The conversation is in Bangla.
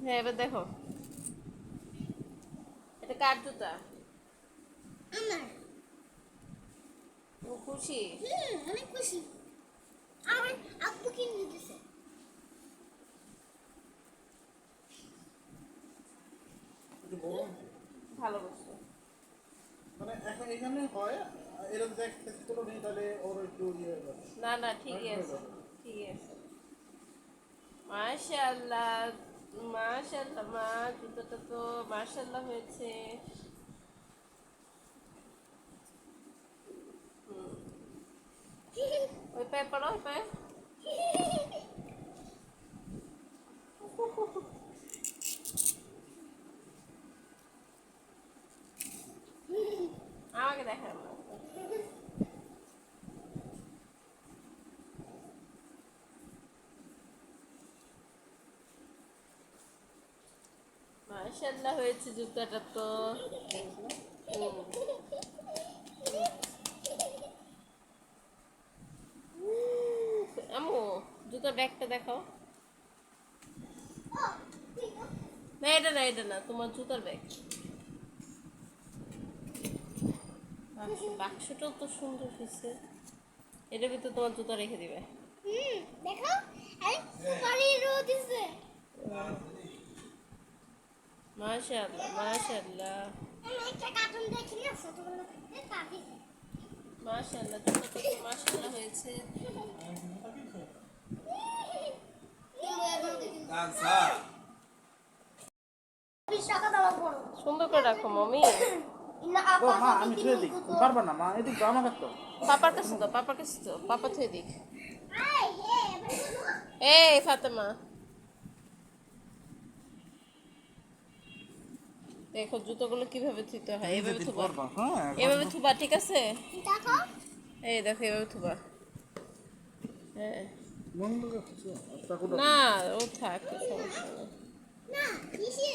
হ্যাঁ এবার দেখো এটা কার জুতা? আমার। ও খুশি? অনেক খুশি। আমার আব্বু কিনে দিতেছে। একটু বড় ভালো করছো। মানে এখন এখানে হয় এরকম দেখতে কোনো নেই তাহলে ওর একটু ইয়ে হবে। না না ঠিকই আছে, ঠিকই আছে। মাশাআল্লাহ, মাশাআল্লাহ মা, জুতোটা তো মাশাআল্লাহ হয়েছে। ওই পায়ে পড়ো, ওই পায়ে। আমাকে দেখার না। মাশাআল্লাহ হয়েছে জুতাটা তো। আম্মু জুতার ব্যাগটা দেখাও। না এটা না, এটা না, তোমার জুতার ব্যাগ। বাক্সটাও তো সুন্দর হয়েছে। এটার ভিতরে তোমার জুতা রেখে দিবে। দেখো আরে সুপারি রোদ দিছে। মাশাআল্লাহ মাশাআল্লাহ আমি একটা কার্টুন দেখি না ছোটবেলা থেকে তা দিছে। মাশাআল্লাহ, জুতাটা তো মাশাআল্লাহ হয়েছে। সুন্দর করে রাখো মমি। ও মা আমি ছুঁয়ে দিই পারবা না মা এদিক দাও আমার কাছে পাপার কাছে তো, পাপার কাছে তো, পাপা থুয়ে দিক। এই ফাতেমা দেখো জুতোগুলো কিভাবে থুইতে হয়। এভাবে থুবা, পারবা হ্যাঁ এভাবে থুবা, ঠিক আছে? দেখো এই দেখো এভাবে থুবা। হ্যাঁ মন লাগে না ও থাক, সমস্যা নেই। না কিসে